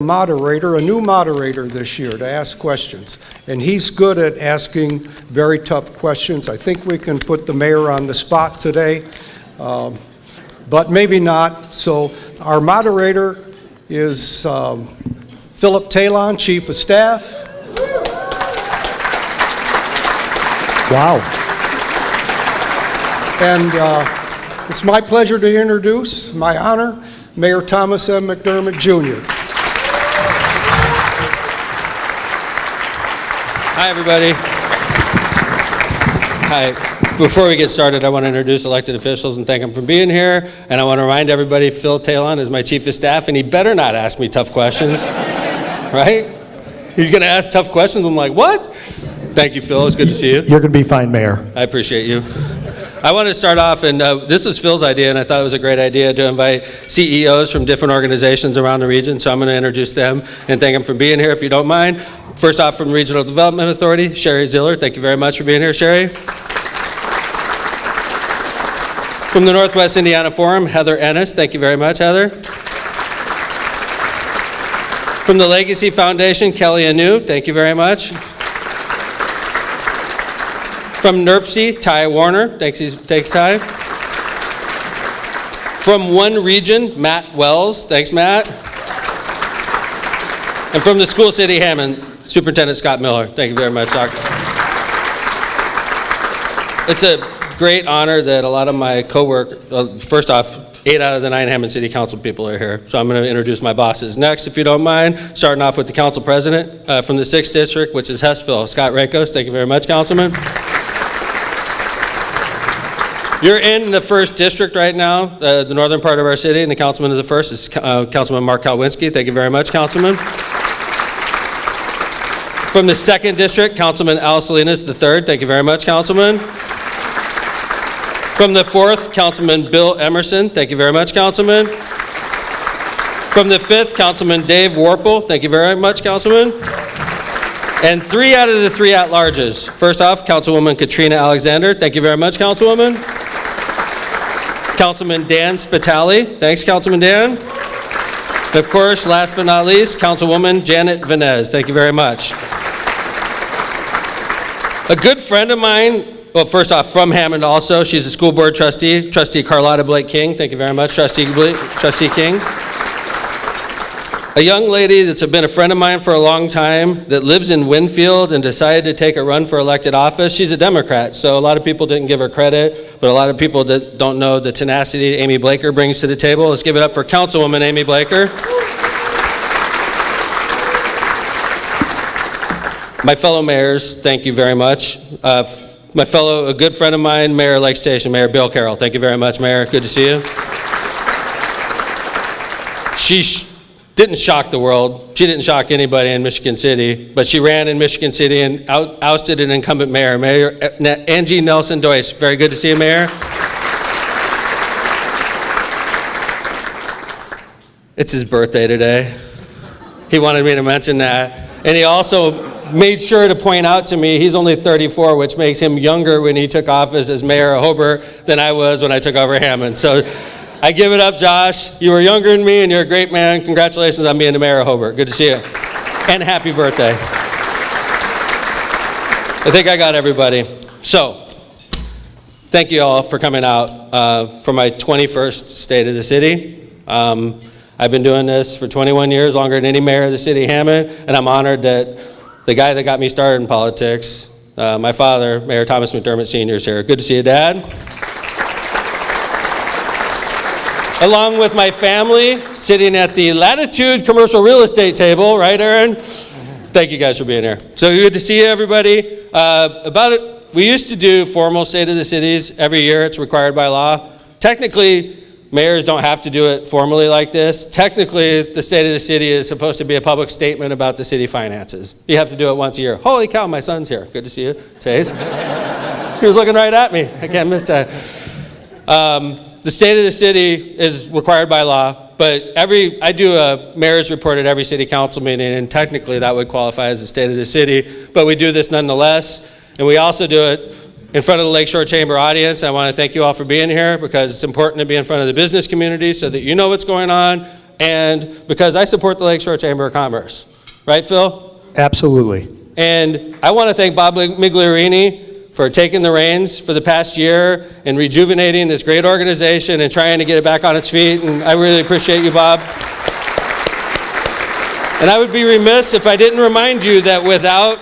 moderator, a new moderator this year to ask questions. And he's good at asking very tough questions. I think we can put the mayor on the spot today, but maybe not. So our moderator is Philip Talon, Chief of Staff. Wow. And it's my pleasure to introduce, my honor, Mayor Thomas M. McDermott, Jr. Hi, everybody. Hi. Before we get started, I want to introduce elected officials and thank them for being here. And I want to remind everybody, Phil Talon is my Chief of Staff, and he better not ask me tough questions, right? He's going to ask tough questions. I'm like, what? Thank you, Phil. It's good to see you. You're going to be fine, Mayor. I appreciate you. I want to start off, and this was Phil's idea, and I thought it was a great idea to invite CEOs from different organizations around the region, so I'm going to introduce them and thank them for being here, if you don't mind. First off, from the Regional Development Authority, Sherry Ziller. Thank you very much for being here, Sherry. From the Northwest Indiana Forum, Heather Ennis. Thank you very much, Heather. From the Legacy Foundation, Kelly Anu. Thank you very much. From NERPC, Ty Warner. Thanks, Ty. From One Region, Matt Wells. Thanks, Matt. And from the School City Hammond, Superintendent Scott Miller. Thank you very much, Doc. It's a great honor that a lot of my co-workers, first off, 8 out of the 9 Hammond City Council people are here. So I'm going to introduce my bosses next, if you don't mind. Starting off with the Council President from the 6th District, which is Hessville, Scott Rakos. Thank you very much, Councilman. You're in the 1st District right now, the northern part of our city, and the councilman of the 1st is Councilman Mark Kalwinski. Thank you very much, Councilman. From the 2nd District, Councilman Al Salinas III. Thank you very much, Councilman. From the 4th, Councilman Bill Emerson. Thank you very much, Councilman. From the 5th, Councilman Dave Warple. Thank you very much, Councilman. And 3 out of the 3 at-larges. First off, Councilwoman Katrina Alexander. Thank you very much, Councilwoman. Councilman Dan Spitali. Thanks, Councilman Dan. And of course, last but not least, Councilwoman Janet Venez. Thank you very much. A good friend of mine, well, first off, from Hammond also, she's a school board trustee, Trustee Carlotta Blake King. Thank you very much, Trustee King. A young lady that's been a friend of mine for a long time that lives in Winfield and decided to take a run for elected office. She's a Democrat, so a lot of people didn't give her credit, but a lot of people that don't know the tenacity Amy Blaker brings to the table. Let's give it up for Councilwoman Amy Blaker. My fellow mayors, thank you very much. A good friend of mine, Mayor of Lake Station, Mayor Bill Carroll. Thank you very much, Mayor. Good to see you. She didn't shock the world. She didn't shock anybody in Michigan City, but she ran in Michigan City and ousted an incumbent mayor, Mayor Angie Nelson-Doyce. Very good to see you, Mayor. It's his birthday today. He wanted me to mention that. And he also made sure to point out to me he's only 34, which makes him younger when he took office as mayor of Hobart than I was when I took over Hammond. So I give it up, Josh. You were younger than me, and you're a great man. Congratulations on being the mayor of Hobart. Good to see you. And happy birthday. I think I got everybody. So, thank you all for coming out for my 21st State of the City. I've been doing this for 21 years, longer than any mayor of the city of Hammond, and I'm honored that the guy that got me started in politics, my father, Mayor Thomas McDermott Sr. is here. Good to see you, Dad. Along with my family, sitting at the Latitude Commercial Real Estate table, right, Aaron? Thank you guys for being here. So good to see you, everybody. We used to do formal State of the Cities every year. It's required by law. Technically, mayors don't have to do it formally like this. Technically, the State of the City is supposed to be a public statement about the city finances. You have to do it once a year. Holy cow, my son's here. Good to see you, Chase. He was looking right at me. I can't miss that. The State of the City is required by law, but I do a mayor's report at every city council meeting, and technically that would qualify as the State of the City, but we do this nonetheless, and we also do it in front of the Lakeshore Chamber audience. I want to thank you all for being here because it's important to be in front of the business community so that you know what's going on. and because I support the Lakeshore Chamber of Commerce. Right, Phil? Absolutely. And I want to thank Bob Migliorini for taking the reins for the past year and rejuvenating this great organization and trying to get it back on its feet, and I really appreciate you, Bob. And I would be remiss if I didn't remind you that without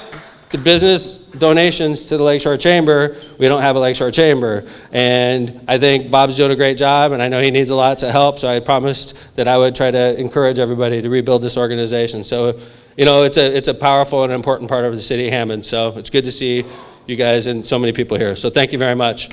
the business donations to the Lakeshore Chamber, we don't have a Lakeshore Chamber. And I think Bob's doing a great job, and I know he needs a lot to help, so I promised that I would try to encourage everybody to rebuild this organization. So, you know, it's a powerful and important part of the city of Hammond, so it's good to see you guys and so many people here. So thank you very much.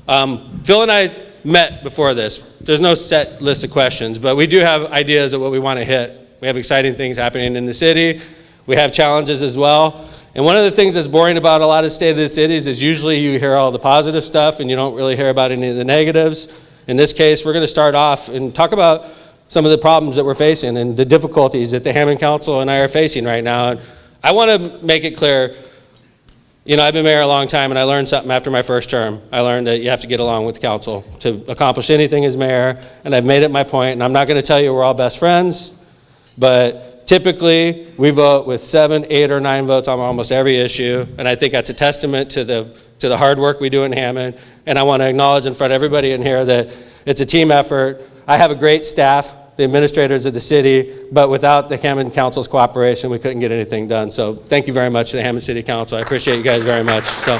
Phil and I met before this. There's no set list of questions, but we do have ideas of what we want to hit. We have exciting things happening in the city. We have challenges as well. And one of the things that's boring about a lot of state of the cities is usually you hear all the positive stuff and you don't really hear about any of the negatives. In this case, we're going to start off and talk about some of the problems that we're facing and the difficulties that the Hammond Council and I are facing right now. And I want to make it clear, you know, I've been mayor a long time, and I learned something after my first term. I learned that you have to get along with the council to accomplish anything as mayor, and I've made it my point, and I'm not going to tell you we're all best friends, but typically we vote with 7, 8, or 9 votes on almost every issue, and I think that's a testament to the hard work we do in Hammond, and I want to acknowledge in front of everybody in here that it's a team effort. I have a great staff, the administrators of the city, but without the Hammond Council's cooperation, we couldn't get anything done. So thank you very much to the Hammond City Council. I appreciate you guys very much. So.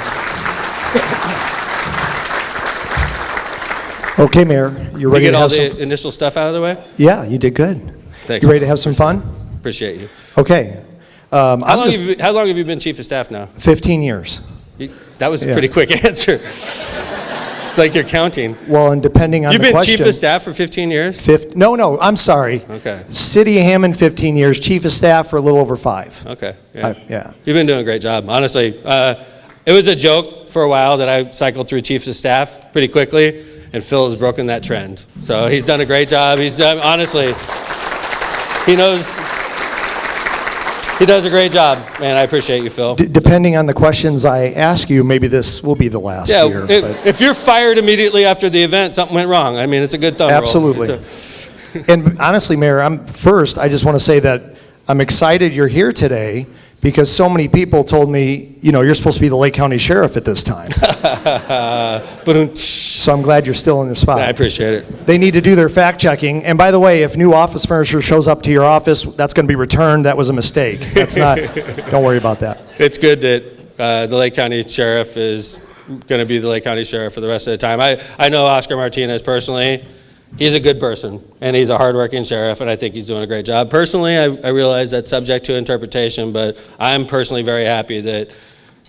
Okay, Mayor, you ready You get to all have the some? initial stuff out of the way? Yeah, you did good. Thanks. You ready to have some fun? Appreciate you. Okay. How long have you been chief of staff now? 15 years. That was a Yeah. pretty quick answer. It's like you're counting. Well, and depending on You've the been question. chief of staff for 15 years? No, I'm sorry. Okay. City of Hammond, 15 years. Chief of staff for a little over 5. Okay. Yeah. Yeah. You've been doing a great job, honestly. It was a joke for a while that I cycled through chiefs of staff pretty quickly, and Phil has broken that trend. So he's done a great job. He's done, honestly, he does a great job, man. I appreciate you, Phil. Depending on the questions I ask you, maybe this will be the last Yeah, year. if you're fired immediately after the event, something went wrong. I mean, it's a good thumb roll. Absolutely. And honestly, Mayor, I just want to say that I'm excited you're here today because so many people told me, you know, you're supposed to be the Lake County Sheriff at this time. So I'm glad you're still in your spot. I appreciate it. They need to do their fact checking. And by the way, if new office furniture shows up to your office, that's going to be returned. That was a mistake. That's not, don't worry about that. It's good that the Lake County Sheriff is going to be the Lake County Sheriff for the rest of the time. I know Oscar Martinez personally. He's a good person, and he's a hardworking sheriff, and I think he's doing a great job. Personally, I realize that's subject to interpretation, but I'm personally very happy that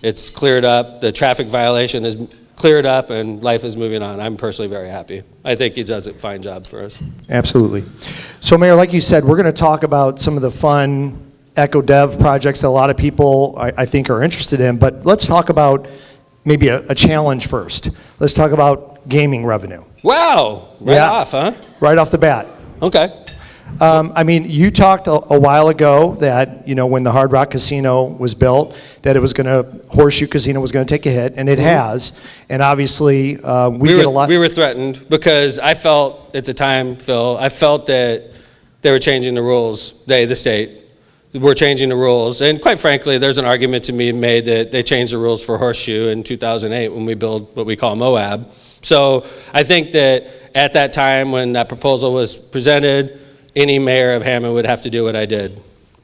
it's cleared up, the traffic violation is cleared up, and life is moving on. I'm personally very happy. I think he does a fine job for us. Absolutely. So, Mayor, like you said, we're going to talk about some of the fun eco-dev projects that a lot of people, I think, are interested in, but let's talk about maybe a challenge first. Let's talk about gaming revenue. Wow, right off, huh? Right off the bat. Okay. I mean, you talked a while ago that, you know, when the Hard Rock Casino was built, that Horseshoe Casino was going to take a hit, and it has. And obviously, we get a lot. We were threatened because I felt at the time, Phil, I felt that they were changing the rules. The state, were changing the rules. And quite frankly, there's an argument to be made that they changed the rules for Horseshoe in 2008 when we built what we call Moab. So I think that at that time when that proposal was presented, any mayor of Hammond would have to do what I did.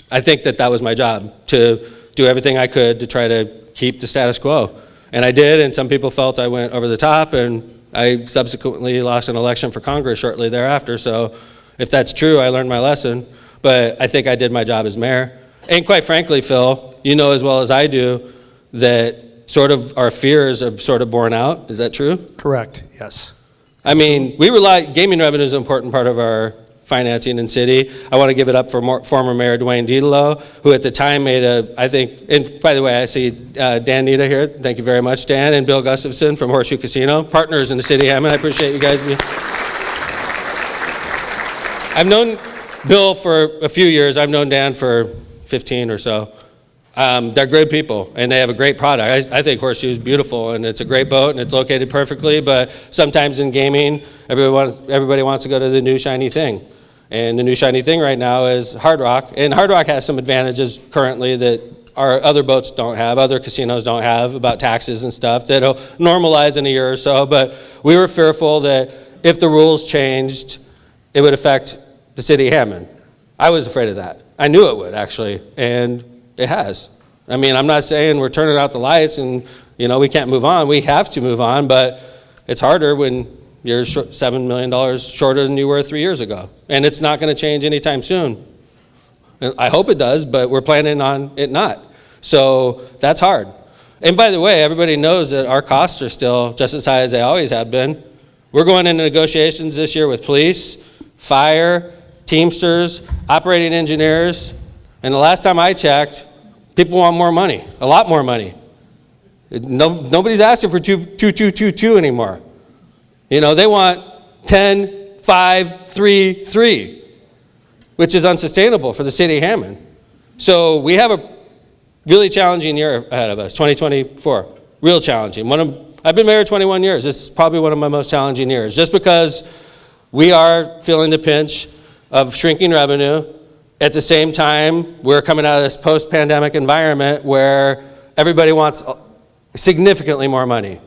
I think that was my job, to do everything I could to try to keep the status quo. And I did, and some people felt I went over the top, and I subsequently lost an election for Congress shortly thereafter. So if that's true, I learned my lesson. But I think I did my job as mayor. And quite frankly, Phil, you know as well as I do that sort of our fears are sort of borne out. Is that true? Correct, yes. I mean, gaming revenue is an important part of our financing in city. I want to give it up for former Mayor Dwayne Dedelo, who at the time made and by the way, I see Dan Nita here. Thank you very much, Dan, and Bill Gustafson from Horseshoe Casino, partners in the city of Hammond. I appreciate you guys. I've known Bill for a few years. I've known Dan for 15 or so. They're good people, and they have a great product. I think Horseshoe is beautiful, and it's a great boat, and it's located perfectly, but sometimes in gaming, everybody wants to go to the new shiny thing. And the new shiny thing right now is Hard Rock. And Hard Rock has some advantages currently that our other boats don't have, other casinos don't have, about taxes and stuff that'll normalize in a year or so. But we were fearful that if the rules changed, it would affect the city of Hammond. I was afraid of that. I knew it would, actually, and it has. I mean, I'm not saying we're turning out the lights and, we can't move on. We have to move on, but it's harder when you're $7 million shorter than you were 3 years ago. And it's not going to change anytime soon. I hope it does, but we're planning on it not. So that's hard. And by the way, everybody knows that our costs are still just as high as they always have been. We're going into negotiations this year with police, fire, Teamsters, operating engineers, and the last time I checked, people want more money, a lot more money. Nobody's asking for 2,222 anymore. They want 10, 5, 3, 3, which is unsustainable for the city of Hammond. So we have a really challenging year ahead of us, 2024, real challenging. I've been mayor 21 years. This is probably one of my most challenging years, just because we are feeling the pinch of shrinking revenue. At the same time, we're coming out of this post-pandemic environment where everybody wants significantly more money.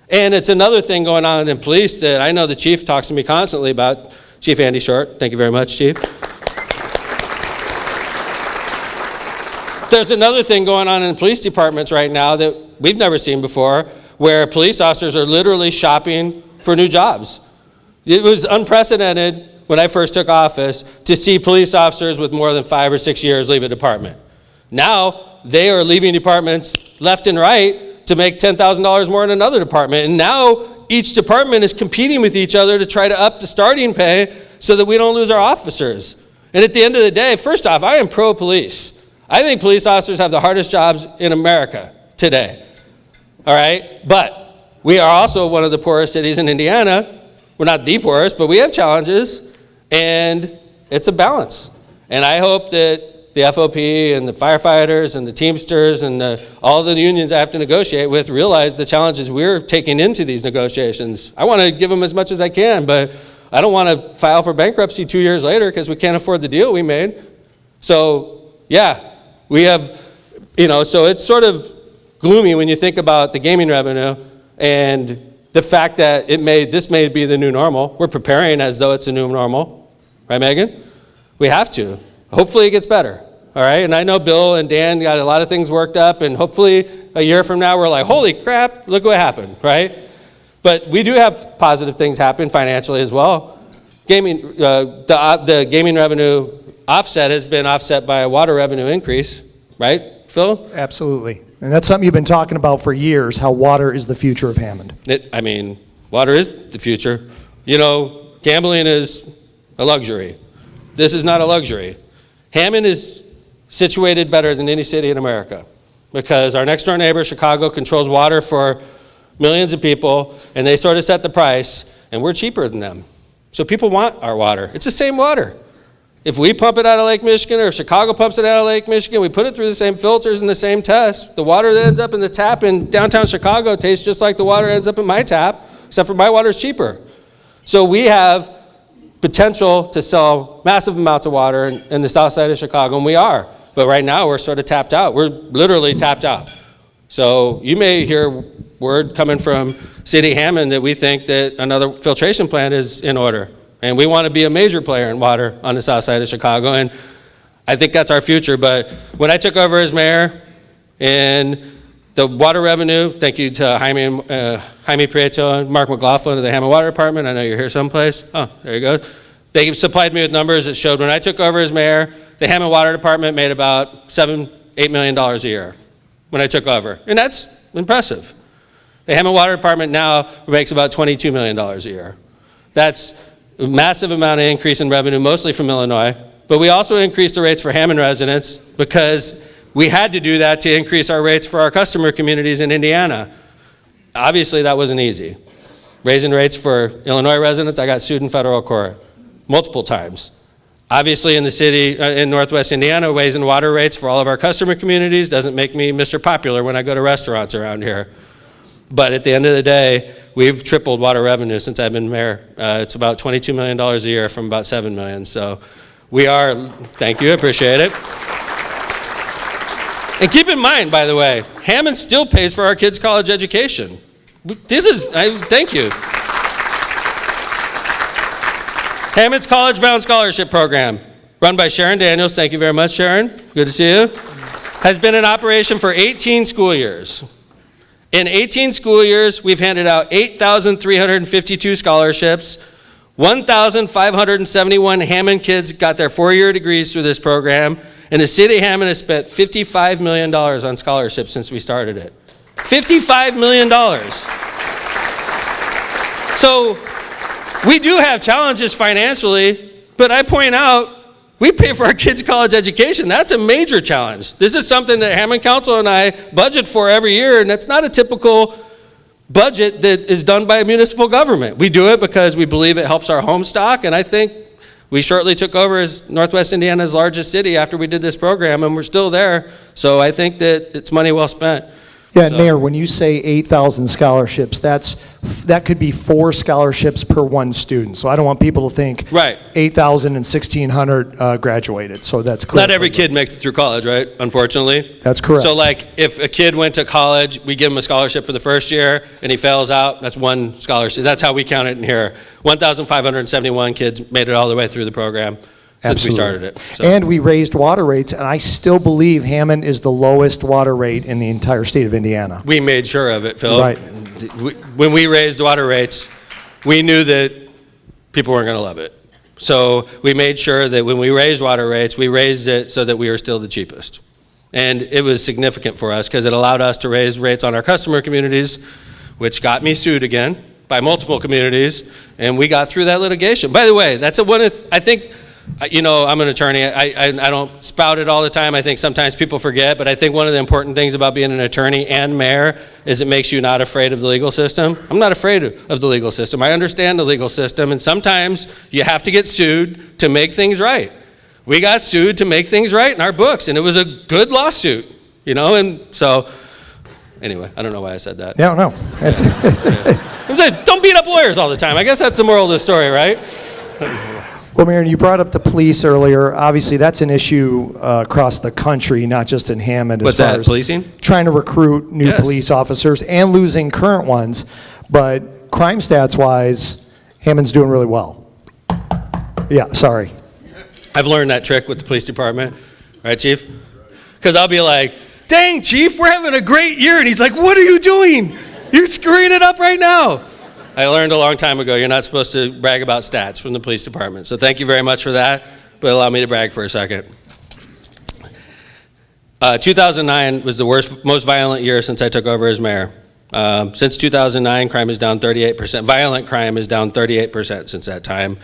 And it's another thing going on in police that I know the chief talks to me constantly about. Chief Andy Short, thank you very much, Chief. There's another thing going on in police departments right now that we've never seen before, where police officers are literally shopping for new jobs. It was unprecedented when I first took office to see police officers with more than 5 or 6 years leave a department. Now, they are leaving departments left and right to make $10,000 more in another department. And now each department is competing with each other to try to up the starting pay so that we don't lose our officers. And at the end of the day, first off, I am pro-police. I think police officers have the hardest jobs in America today. All right? But we are also one of the poorest cities in Indiana. We're not the poorest, but we have challenges, and it's a balance. And I hope that the FOP and the firefighters and the Teamsters and all the unions I have to negotiate with realize the challenges we're taking into these negotiations. I want to give them as much as I can, but I don't want to file for bankruptcy 2 years later because we can't afford the deal we made. So, yeah, we have, so it's sort of gloomy when you think about the gaming revenue and the fact that this may be the new normal. We're preparing as though it's a new normal. Right, Megan? We have to. Hopefully it gets better, all right? And I know Bill and Dan got a lot of things worked up, and hopefully a year from now we're like, holy crap, look what happened, right? But we do have positive things happen financially as well. The gaming revenue offset has been offset by a water revenue increase, right, Phil? Absolutely. And that's something you've been talking about for years, how water is the future of Hammond. Water is the future. Gambling is a luxury. This is not a luxury. Hammond is situated better than any city in America because our next door neighbor, Chicago, controls water for millions of people, and they sort of set the price, and we're cheaper than them. So people want our water. It's the same water. If we pump it out of Lake Michigan or if Chicago pumps it out of Lake Michigan, we put it through the same filters and the same tests. The water that ends up in the tap in downtown Chicago tastes just like the water that ends up in my tap, except for my water is cheaper. So we have potential to sell massive amounts of water in the south side of Chicago, and we are. But right now, we're sort of tapped out. We're literally tapped out. So you may hear word coming from City Hammond that we think that another filtration plant is in order. And we want to be a major player in water on the south side of Chicago, and I think that's our future. But when I took over as mayor, and the water revenue, thank you to Jaime Prieto and Mark McLaughlin of the Hammond Water Department. I know you're here someplace. Oh, there you go. They supplied me with numbers that showed when I took over as mayor, the Hammond Water Department made about $8 million a year when I took over. And that's impressive. The Hammond Water Department now makes about $22 million a year. That's a massive amount of increase in revenue, mostly from Illinois. But we also increased the rates for Hammond residents because we had to do that to increase our rates for our customer communities in Indiana. Obviously, that wasn't easy. Raising rates for Illinois residents, I got sued in federal court multiple times. Obviously, in the city, in Northwest Indiana, raising water rates for all of our customer communities doesn't make me Mr. Popular when I go to restaurants around here. But at the end of the day, we've tripled water revenue since I've been mayor. It's about $22 million a year from about $7 million. So we are, thank you, I appreciate it. And keep in mind, by the way, Hammond still pays for our kids' college education. Thank you. Hammond's College Bound Scholarship Program, run by Sharon Daniels. Thank you very much, Sharon. Good to see you. Has been in operation for 18 school years. In 18 school years, we've handed out 8,352 scholarships. 1,571 Hammond kids got their 4-year degrees through this program. And the city of Hammond has spent $55 million on scholarships since we started it. $55 million. So we do have challenges financially, but I point out, we pay for our kids' college education. That's a major challenge. This is something that Hammond Council and I budget for every year, and that's not a typical budget that is done by a municipal government. We do it because we believe it helps our home stock, and I think we shortly took over as Northwest Indiana's largest city after we did this program, and we're still there. So I think that it's money well spent. Yeah, and Mayor, when you say 8,000 scholarships, that could be 4 scholarships per one student. So I don't want people to think Right. 8,000 and 1,600 graduated. So that's clear. Not every kid makes it through college, right? Unfortunately. That's correct. So like if a kid went to college, we give him a scholarship for the first year and he fails out, that's one scholarship. That's how we count it in here. 1,571 kids made it all the way through the program since we started it. So. And we raised water rates, and I still believe Hammond is the lowest water rate in the entire state of Indiana. We made sure of it, Phil. Right. When we raised water rates, we knew that people weren't going to love it. So we made sure that when we raised water rates, we raised it so that we were still the cheapest. And it was significant for us because it allowed us to raise rates on our customer communities, which got me sued again by multiple communities, and we got through that litigation. By the way, that's I think, you know, I'm an attorney. I don't spout it all the time. I think sometimes people forget, but I think one of the important things about being an attorney and mayor is it makes you not afraid of the legal system. I'm not afraid of the legal system. I understand the legal system, and sometimes you have to get sued to make things right. We got sued to make things right in our books, and it was a good lawsuit, you know, and so anyway, I don't know why I said that. Yeah, no. That's I'm saying, don't beat up lawyers all the time. I guess that's the moral of the story, right? Well, Mayor, you brought up the police earlier. Obviously, that's an issue across the country, not just in Hammond. What's as far that, as policing? Trying to recruit new Yes. police officers and losing current ones. But crime stats-wise, Hammond's doing really well. Yeah, sorry. I've learned that trick with the police department, right, Chief? Because I'll be like, dang, Chief, we're having a great year. And he's like, what are you doing? You're screwing it up right now. I learned a long time ago, you're not supposed to brag about stats from the police department. So thank you very much for that, but allow me to brag for a second. 2009 was the most violent year since I took over as mayor. Since 2009, crime is down 38%. Violent crime is down 38% since that time.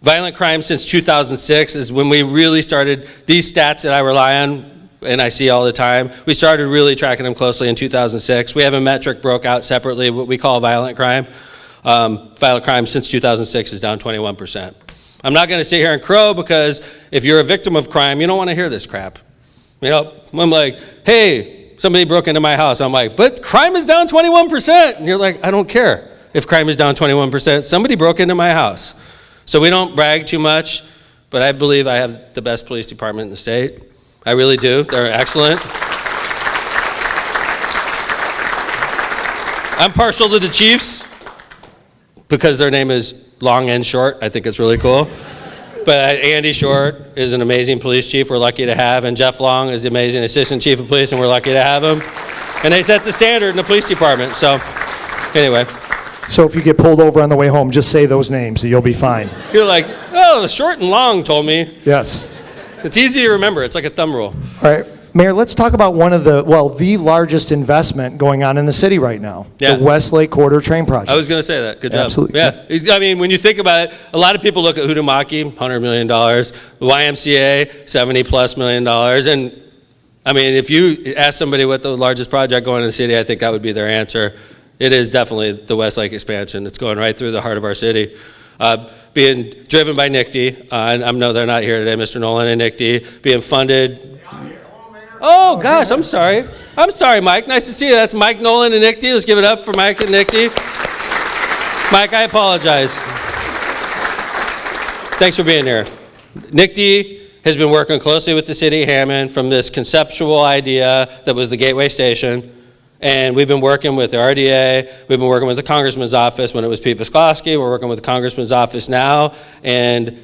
Violent crime since 2006 is when we really started, these stats that I rely on and I see all the time, we started really tracking them closely in 2006. We have a metric broke out separately, what we call violent crime. Violent crime since 2006 is down 21%. I'm not going to sit here and crow because if you're a victim of crime, you don't want to hear this crap. You know, I'm like, hey, somebody broke into my house. I'm like, but crime is down 21%. And you're like, I don't care if crime is down 21%. Somebody broke into my house. So we don't brag too much, but I believe I have the best police department in the state. I really do. They're excellent. I'm partial to the Chiefs because their name is long and short. I think it's really cool. But Andy Short is an amazing police chief we're lucky to have, and Jeff Long is the amazing assistant chief of police, and we're lucky to have him. And they set the standard in the police department. So anyway. So if you get pulled over on the way home, just say those names and you'll be fine. You're like, oh, the short and long told me. Yes. It's easy to remember. It's like a thumb rule. All right. Mayor, let's talk about one of the largest investment going on in the city right now. Yeah. The Westlake Corridor Train Project. I was going to say that. Good job. Absolutely. Yeah. I mean, when you think about it, a lot of people look at Hudumaki, $100 million, the YMCA, $70+ million. And I mean, if you ask somebody what the largest project going in the city, I think that would be their answer. It is definitely the Westlake expansion. It's going right through the heart of our city. Being driven by NICD, I know they're not here today, Mr. Nolan and NICD, being funded. Oh, gosh, I'm sorry. I'm sorry, Mike. Nice to see you. That's Mike, Nolan, and Nick D. Let's give it up for Mike and Nick D. Mike, I apologize. Thanks for being here. Nick D has been working closely with the city of Hammond from this conceptual idea that was the Gateway Station. And we've been working with the RDA. We've been working with the Congressman's office when it was Pete Visklowski. We're working with the Congressman's office now. And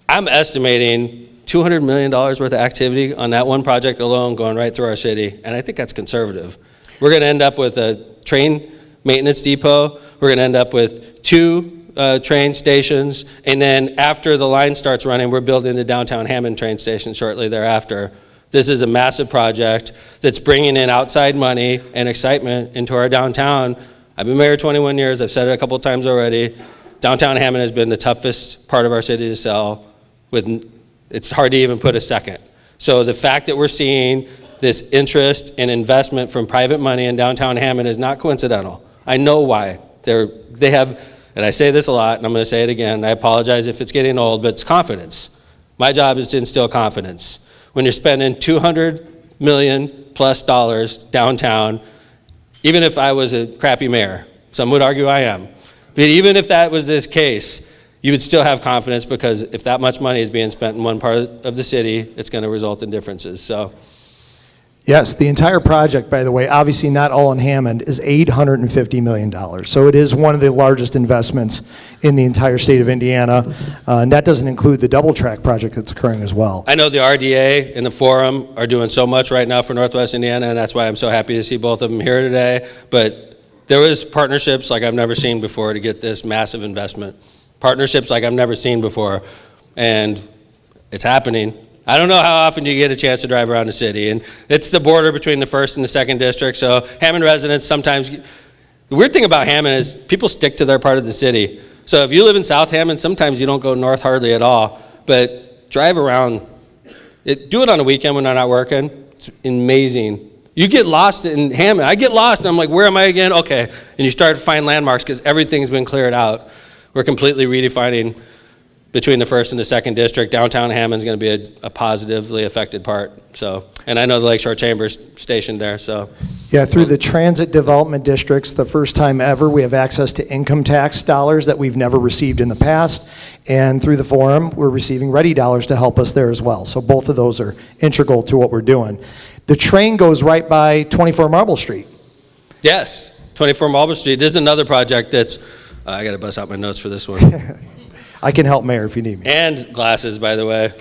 I'm estimating $200 million worth of activity on that one project alone going right through our city, and I think that's conservative. We're going to end up with a train maintenance depot. We're going to end up with 2 train stations, and then after the line starts running, we're building the downtown Hammond train station shortly thereafter. This is a massive project that's bringing in outside money and excitement into our downtown. I've been mayor 21 years. I've said it a couple times already. Downtown Hammond has been the toughest part of our city to sell. It's hard to even put a second. So the fact that we're seeing this interest and investment from private money in downtown Hammond is not coincidental. I know why. They have, and I say this a lot, and I'm going to say it again, I apologize if it's getting old, but it's confidence. My job is to instill confidence. When you're spending $200 million plus downtown, even if I was a crappy mayor, some would argue I am, but even if that was this case, you would still have confidence, because if that much money is being spent in one part of the city, it's going to result in differences. So, Yes, the entire project, by the way, obviously not all in Hammond, is $850 million. So it is one of the largest investments in the entire state of Indiana, and that doesn't include the double track project that's occurring as well. I know the RDA and the Forum are doing so much right now for Northwest Indiana, and that's why I'm so happy to see both of them here today. But there was partnerships like I've never seen before to get this massive investment. Partnerships like I've never seen before, and it's happening. I don't know how often you get a chance to drive around the city, and it's the border between the 1st and the 2nd district, so Hammond residents sometimes, the weird thing about Hammond is people stick to their part of the city. So if you live in South Hammond, sometimes you don't go north hardly at all, but drive around. Do it on a weekend when I'm not working. It's amazing. You get lost in Hammond. I get lost, and I'm like, where am I again? Okay, and you start to find landmarks because everything's been cleared out. We're completely redefining between the 1st and the 2nd district. Downtown Hammond's going to be a positively affected part. So, and I know the Lakeshore Chamber's stationed there. So, Yeah, through the transit development districts, the first time ever, we have access to income tax dollars that we've never received in the past. And through the Forum, we're receiving ready dollars to help us there as well. So both of those are integral to what we're doing. The train goes right by 24 Marble Street. yes, 24 Marble Street. This is another project that's. I got to bust out my notes for this one. I can help Mayor if you need me. And glasses, by the way.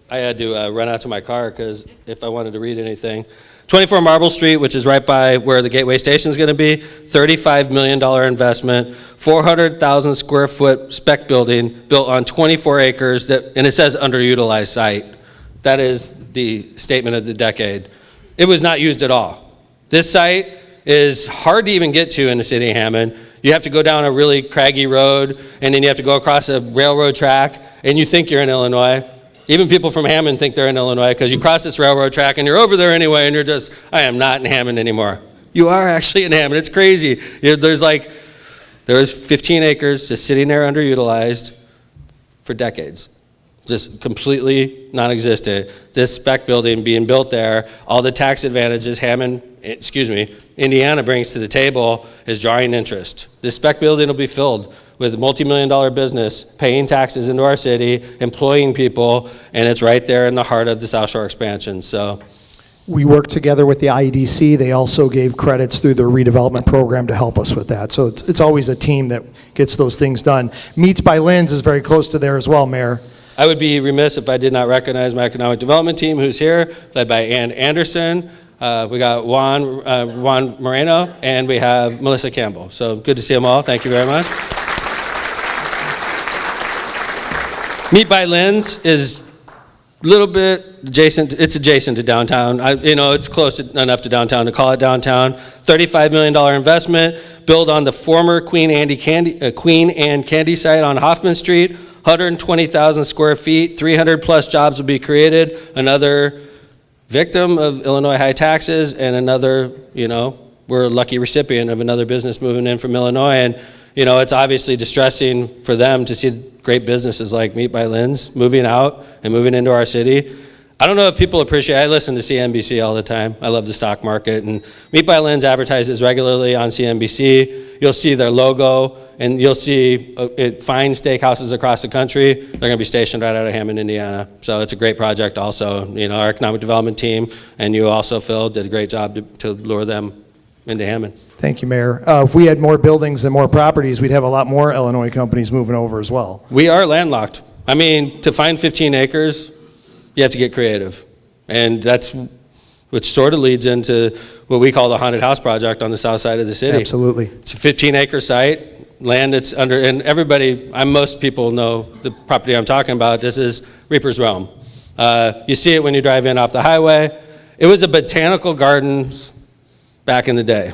I had to run out to my car because if I wanted to read anything. 24 Marble Street, which is right by where the Gateway Station is going to be, $35 million investment, 400,000 square foot spec building built on 24 acres, and it says underutilized site. That is the statement of the decade. It was not used at all. This site is hard to even get to in the city of Hammond. You have to go down a really craggy road, and then you have to go across a railroad track, and you think you're in Illinois. Even people from Hammond think they're in Illinois because you cross this railroad track, and you're over there anyway, and you're just, I am not in Hammond anymore. You are actually in Hammond. It's crazy. There's 15 acres just sitting there underutilized for decades. Just completely non-existent. This spec building being built there, all the tax advantages Indiana brings to the table is drawing interest. This spec building will be filled with a multi-million-dollar business, paying taxes into our city, employing people, and it's right there in the heart of the South Shore expansion. So, We worked together with the IEDC. They also gave credits through the redevelopment program to help us with that. So it's always a team that gets those things done. Meets by Lynn's is very close to there as well, Mayor. I would be remiss if I did not recognize my economic development team who's here, led by Ann Anderson. We got Juan Moreno, and we have Melissa Campbell. So good to see them all. Thank you very much. Meet by Lynn's is a little bit adjacent. It's adjacent to downtown. It's close enough to downtown to call it downtown. $35 million investment, built on the former Queen Anne Candy site on Hoffman Street. 120,000 square feet, 300 plus jobs will be created. Another victim of Illinois high taxes, and another, we're a lucky recipient of another business moving in from Illinois. And, it's obviously distressing for them to see great businesses like Meet by Lynn's moving out and moving into our city. I don't know if people appreciate, I listen to CNBC all the time. I love the stock market, and Meat by Lynn's advertises regularly on CNBC. You'll see their logo, and you'll see fine steakhouses across the country. They're going to be stationed right out of Hammond, Indiana. So it's a great project also. You know, our economic development team, and you also, Phil, did a great job to lure them into Hammond. Thank you, Mayor. If we had more buildings and more properties, we'd have a lot more Illinois companies moving over as well. We are landlocked. I mean, to find 15 acres, you have to get creative. And that's, which sort of leads into what we call the haunted house project on the south side of the city. Absolutely. It's a 15-acre site, land that's under, and everybody, most people know the property I'm talking about. This is Reaper's Realm. You see it when you drive in off the highway. It was a botanical gardens back in the day.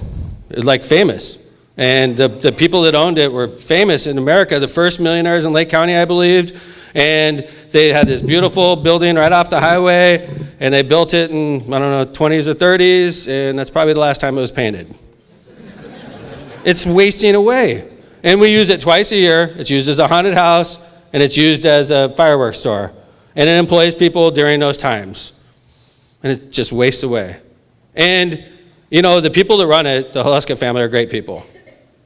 It was like famous. And the people that owned it were famous in America, the first millionaires in Lake County, I believed. And they had this beautiful building right off the highway, and they built it in, I don't know, 20s or 30s, and that's probably the last time it was painted. It's wasting away. And we use it twice a year. It's used as a haunted house, and it's used as a fireworks store. And it employs people during those times. And it just wastes away. And, you know, the people that run it, the Haluska family, are great people.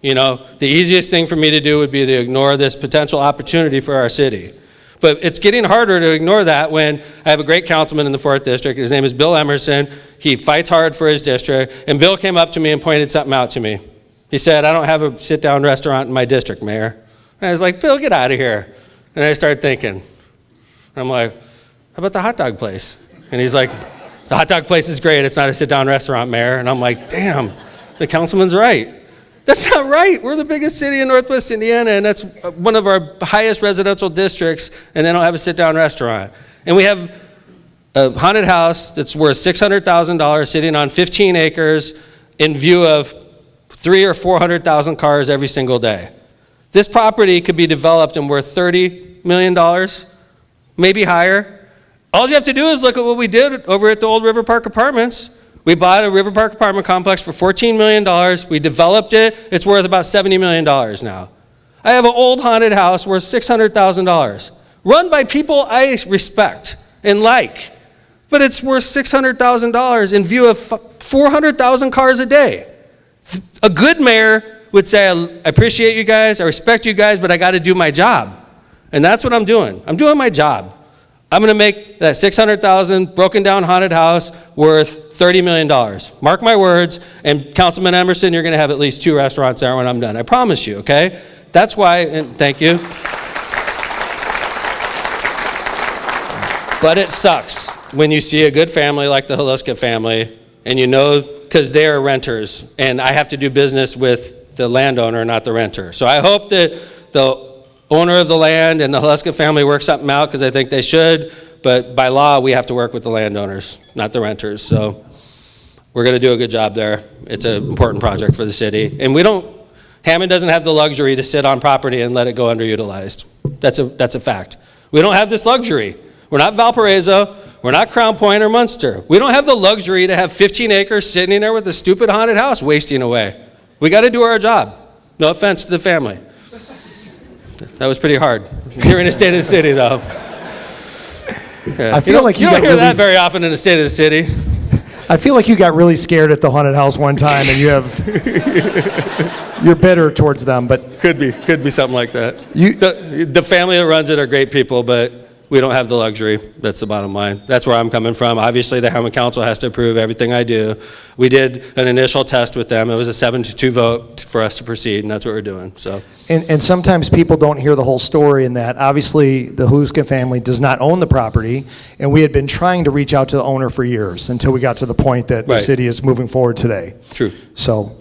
You know, the easiest thing for me to do would be to ignore this potential opportunity for our city. But it's getting harder to ignore that when I have a great councilman in the 4th District. His name is Bill Emerson. He fights hard for his district. And Bill came up to me and pointed something out to me. He said, I don't have a sit-down restaurant in my district, Mayor. And I was like, Bill, get out of here. And I started thinking. I'm like, how about the hot dog place? And he's like, the hot dog place is great. It's not a sit-down restaurant, Mayor. And I'm like, damn, the councilman's right. That's not right. We're the biggest city in Northwest Indiana, and that's one of our highest residential districts, and they don't have a sit-down restaurant. And we have a haunted house that's worth $600,000 sitting on 15 acres in view of 300,000 or 400,000 cars every single day. This property could be developed and worth $30 million, maybe higher. All you have to do is look at what we did over at the old River Park Apartments. We bought a River Park apartment complex for $14 million. We developed it. It's worth about $70 million now. I have an old haunted house worth $600,000, run by people I respect and like, but it's worth $600,000 in view of 400,000 cars a day. A good mayor would say, I appreciate you guys, I respect you guys, but I got to do my job. And that's what I'm doing. I'm doing my job. I'm going to make that $600,000 broken down haunted house worth $30 million. Mark my words, and Councilman Emerson, you're going to have at least 2 restaurants there when I'm done. I promise you, okay? That's why, and thank you. But it sucks when you see a good family like the Haluska family, and you know, because they are renters, and I have to do business with the landowner, not the renter. So I hope that the owner of the land and the Haluska family work something out, because I think they should, but by law we have to work with the landowners, not the renters. So we're going to do a good job there. It's an important project for the city, and Hammond doesn't have the luxury to sit on property and let it go underutilized. That's a fact. We don't have this luxury. We're not Valparaiso, we're not Crown Point or Munster. We don't have the luxury to have 15 acres sitting there with a stupid haunted house wasting away. We got to do our job. No offense to the family. That was pretty hard. During the State of the City, though. Yeah. I feel like you don't hear that very often in the State of the City. I feel like you got really scared at the haunted house one time, and you're bitter towards them. But could be something like that. The family that runs it are great people, but we don't have the luxury. That's the bottom line. That's where I'm coming from. Obviously, the Hammond Council has to approve everything I do. We did an initial test with them. It was a 7-2 vote for us to proceed, and that's what we're doing. So. And sometimes people don't hear the whole story in that. Obviously, the Haluska family does not own the property, and we had been trying to reach out to the owner for years until we got to the point that the city is moving forward today. True. So,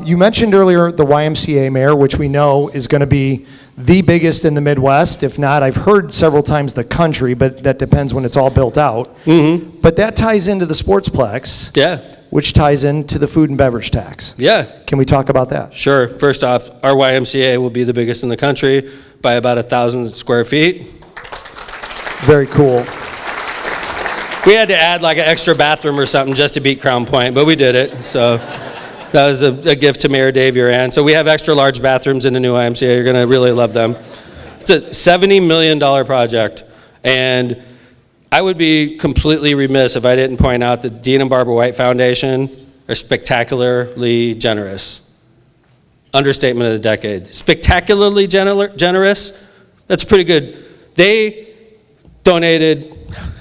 you mentioned earlier the YMCA, Mayor, which we know is going to be the biggest in the Midwest. If not, I've heard several times the country, but that depends when it's all built out. Mm-hmm. But that ties into the Sportsplex. Yeah. Which ties into the food and beverage tax. Yeah. Can we talk about that? Sure. First off, our YMCA will be the biggest in the country by about 1,000 square feet. Very cool. We had to add like an extra bathroom or something just to beat Crown Point, but we did it. So that was a gift to Mayor Dave Uran. So we have extra large bathrooms in the new YMCA. You're going to really love them. It's a $70 million project. And I would be completely remiss if I didn't point out the Dean and Barbara White Foundation are spectacularly generous. Understatement of the decade. Spectacularly generous? That's pretty good. They donated,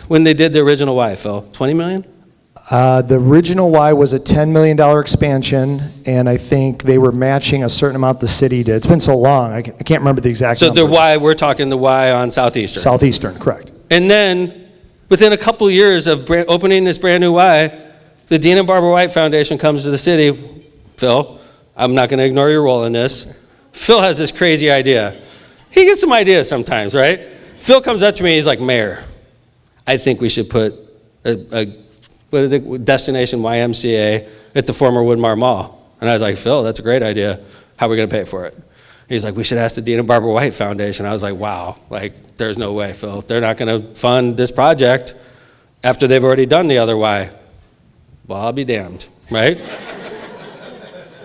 when they did the original Y, Phil, 20 million? The original Y was a $10 million expansion, and I think they were matching a certain amount the city did. It's been so long, I can't remember the exact So numbers. the Y, we're talking the Y on Southeastern. Southeastern, correct. And then, within a couple years of opening this brand new Y, the Dean and Barbara White Foundation comes to the city. Phil, I'm not going to ignore your role in this. Phil has this crazy idea. He gets some ideas sometimes, right? Phil comes up to me, he's like, Mayor, I think we should put what is it, Destination YMCA at the former Woodmar Mall. And I was like, Phil, that's a great idea. How are we going to pay for it? He's like, we should ask the Dean and Barbara White Foundation. I was like, wow, like, there's no way, Phil. They're not going to fund this project after they've already done the other Y. Well, I'll be damned, right?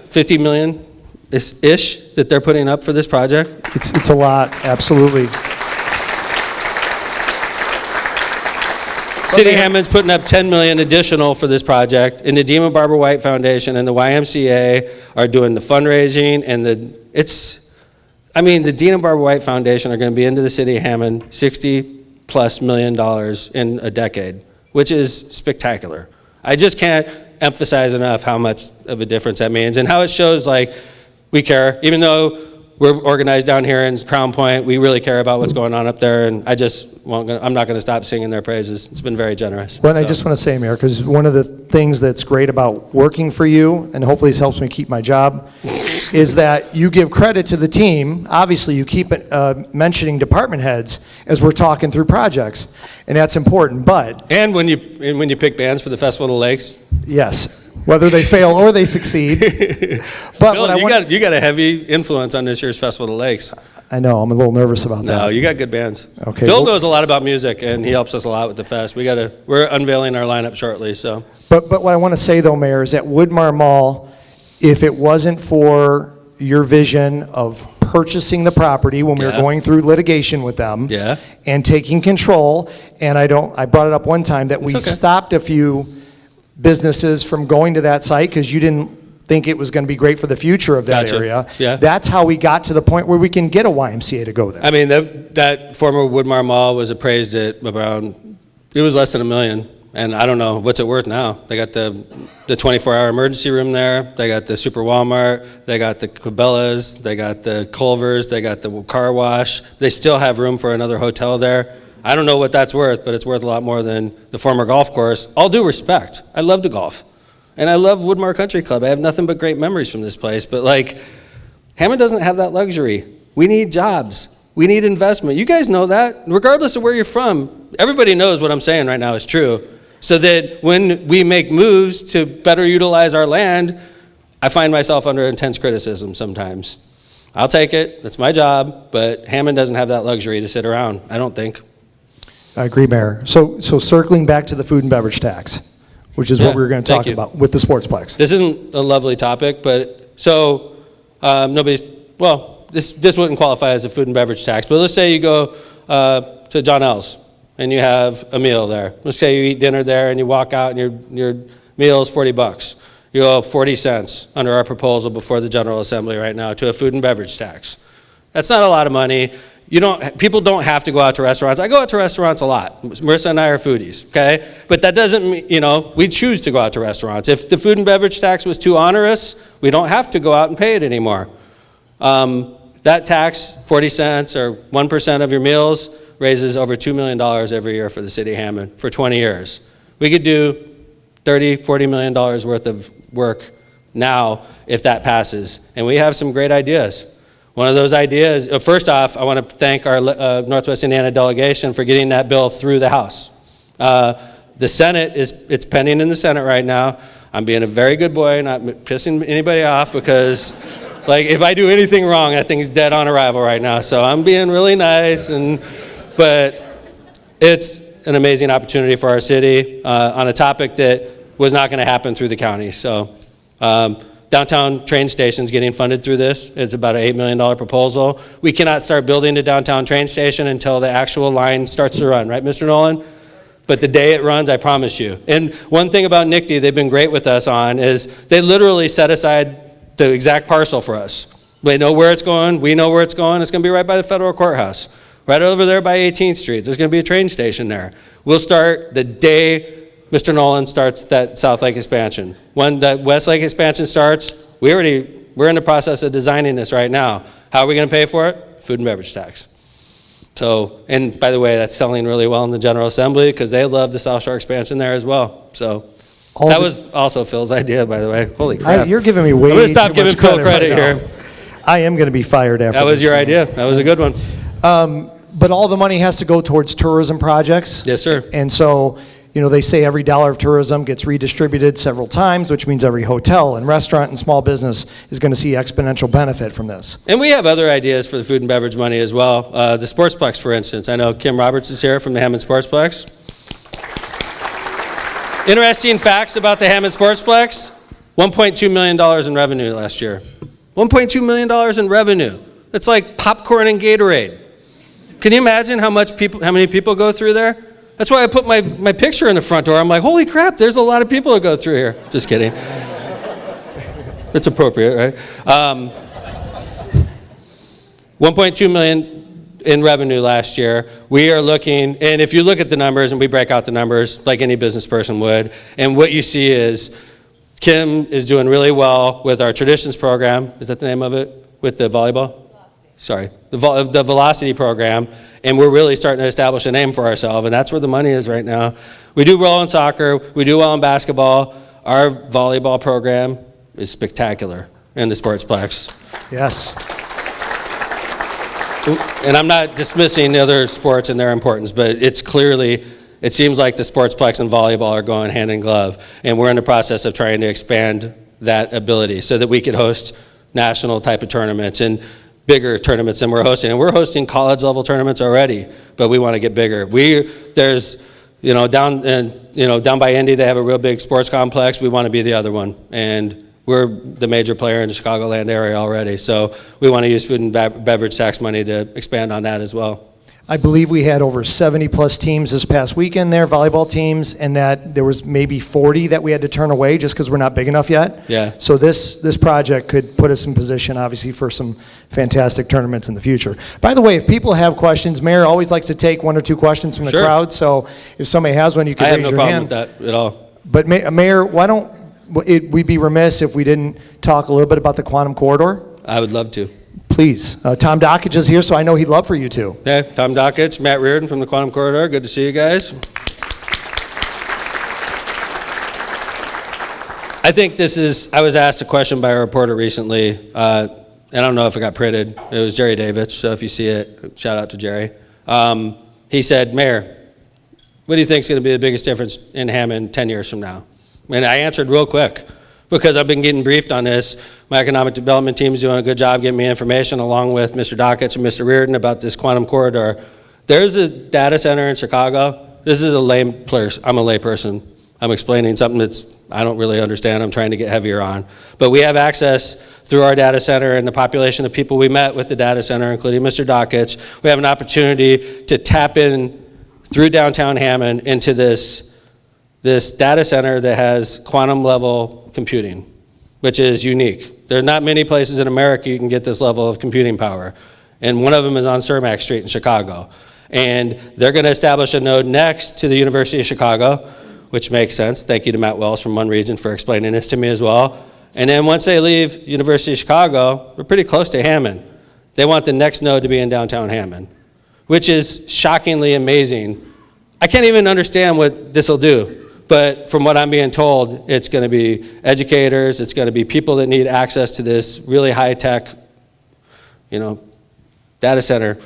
50 million-ish that they're putting up for this project. It's a lot, absolutely. City of Hammond's putting up 10 million additional for this project, and the Dean and Barbara White Foundation and the YMCA are doing the fundraising, and the Dean and Barbara White Foundation are going to be into the City of Hammond $60+ million in a decade, which is spectacular. I just can't emphasize enough how much of a difference that means, and how it shows like we care, even though we're organized down here in Crown Point. We really care about what's going on up there, and I'm not going to stop singing their praises. It's been very generous. Well, and I just want to say, Mayor, because one of the things that's great about working for you, and hopefully this helps me keep my job, is that you give credit to the team. Obviously, you keep mentioning department heads as we're talking through projects, and that's important. But and when you pick bands for the Festival of the Lakes, yes. Whether they fail or they succeed. But Phil, you got a heavy influence on this year's Festival of the Lakes. I know, I'm a little nervous about that. No, you got good bands. Okay. Phil knows a lot about music, and he helps us a lot with the fest. We're unveiling our lineup shortly, so. But what I want to say, though, Mayor, is at Woodmar Mall, if it wasn't for your vision of purchasing the property when we were Yeah. going through litigation with them Yeah. and taking control, and I brought it up one time that we okay. stopped a few businesses from going to that site because you didn't think it was going to be great for the future of that Gotcha. area. Yeah. That's how we got to the point where we can get a YMCA to go there. I mean, that former Woodmar Mall was appraised at around, it was less than $1 million. And I don't know, what's it worth now? They got the 24-hour emergency room there. They got the Super Walmart. They got the Cabela's. They got the Culver's. They got the car wash. They still have room for another hotel there. I don't know what that's worth, but it's worth a lot more than the former golf course. All due respect, I love to golf. And I love Woodmar Country Club. I have nothing but great memories from this place. But like, Hammond doesn't have that luxury. We need jobs. We need investment. You guys know that, regardless of where you're from. Everybody knows what I'm saying right now is true. So that when we make moves to better utilize our land, I find myself under intense criticism sometimes. I'll take it. That's my job. But Hammond doesn't have that luxury to sit around, I don't think. I agree, Mayor. So circling back to the food and beverage tax, which is Yeah, what we were going to thank talk you. about with the sportsplex. This isn't a lovely topic, but so this wouldn't qualify as a food and beverage tax, but let's say you go to John L's and you have a meal there. Let's say you eat dinner there and you walk out and your meal is $40. You owe 40 cents under our proposal before the General Assembly right now to a food and beverage tax. That's not a lot of money. People don't have to go out to restaurants. I go out to restaurants a lot. Marissa and I are foodies, okay? But that doesn't mean, we choose to go out to restaurants. If the food and beverage tax was too onerous, we don't have to go out and pay it anymore. That tax, 40 cents or 1% of your meals, raises over $2 million every year for the city of Hammond for 20 years. We could do $30, $40 million worth of work now if that passes. And we have some great ideas. One of those ideas, first off, I want to thank our Northwest Indiana delegation for getting that bill through the House. The Senate, it's pending in the Senate right now. I'm being a very good boy, not pissing anybody off because, if I do anything wrong, that thing's dead on arrival right now. So I'm being really nice, but it's an amazing opportunity for our city on a topic that was not going to happen through the county. So. Downtown train station's getting funded through this. It's about an $8 million proposal. We cannot start building the downtown train station until the actual line starts to run, right, Mr. Nolan? But the day it runs, I promise you. And one thing about NICD they've been great with us on is they literally set aside the exact parcel for us. They know where it's going. We know where it's going. It's going to be right by the federal courthouse, right over there by 18th Street. There's going to be a train station there. We'll start the day Mr. Nolan starts that South Lake expansion. When that West Lake expansion starts, we're in the process of designing this right now. How are we going to pay for it? Food and beverage tax. So, and by the way, that's selling really well in the General Assembly because they love the South Shore expansion there as well. So that was also Phil's idea, by the way. Holy crap. You're giving me way I'm going to too stop much giving Phil credit right now. here. I am going to be fired after That was this. your idea. That was a good one. But all the money has to go towards tourism projects. Yes, sir. And so, they say every dollar of tourism gets redistributed several times, which means every hotel and restaurant and small business is going to see exponential benefit from this. And we have other ideas for the food and beverage money as well. The Sportsplex, for instance. I know Kim Roberts is here from the Hammond Sportsplex. Interesting facts about the Hammond Sportsplex. $1.2 million in revenue last year. $1.2 million in revenue. That's like popcorn and Gatorade. Can you imagine how many people go through there? That's why I put my picture in the front door. I'm like, holy crap, there's a lot of people that go through here. Just kidding. It's appropriate, right? 1.2 million in revenue last year. We are looking, and if you look at the numbers, and we break out the numbers like any business person would, and what you see is Kim is doing really well with our Traditions program. Is that the name of it? With the volleyball? Sorry, the Velocity program, and we're really starting to establish a name for ourselves, and that's where the money is right now. We do well in soccer, we do well in basketball. Our volleyball program is spectacular in the Sportsplex. Yes. And I'm not dismissing the other sports and their importance, but it seems like the Sportsplex and volleyball are going hand in glove, and we're in the process of trying to expand that ability so that we could host national type of tournaments and bigger tournaments than we're hosting. And we're hosting college level tournaments already, but we want to get bigger. Down by Indy, they have a real big sports complex. We want to be the other one. And we're the major player in the Chicagoland area already. So we want to use food and beverage tax money to expand on that as well. I believe we had over 70 plus teams this past weekend there, volleyball teams, and that there was maybe 40 that we had to turn away just because we're not big enough yet. Yeah. So this project could put us in position, obviously, for some fantastic tournaments in the future. By the way, if people have questions, Mayor always likes to take one or two questions from the Sure. crowd. So if somebody has one, you can I have raise no your problem hand. with that at all. But Mayor, why don't we'd be remiss if we didn't talk a little bit about the Quantum Corridor? I would love to. Please. Tom Dockage is here, so I know he'd love for you to. Yeah, Tom Dockage, Matt Reardon from the Quantum Corridor. Good to see you guys. I think I was asked a question by a reporter recently, and I don't know if it got printed. It was Jerry Davis, so if you see it, shout out to Jerry. He said, Mayor, what do you think is going to be the biggest difference in Hammond 10 years from now? And I answered real quick, because I've been getting briefed on this. My economic development team is doing a good job getting me information along with Mr. Dockett and Mr. Reardon about this Quantum Corridor. There's a data center in Chicago. This is I'm a lay person. I'm explaining something I don't really understand. I'm trying to get heavier on. But we have access through our data center and the population of people we met with the data center, including Mr. Dockett. We have an opportunity to tap in through downtown Hammond into this data center that has quantum level computing, which is unique. There are not many places in America you can get this level of computing power. And one of them is on Cermak Street in Chicago. And they're going to establish a node next to the University of Chicago, which makes sense. Thank you to Matt Wells from One Region for explaining this to me as well. And then once they leave University of Chicago, we're pretty close to Hammond. They want the next node to be in downtown Hammond, which is shockingly amazing. I can't even understand what this will do. But from what I'm being told, it's going to be educators, it's going to be people that need access to this really high-tech, data center.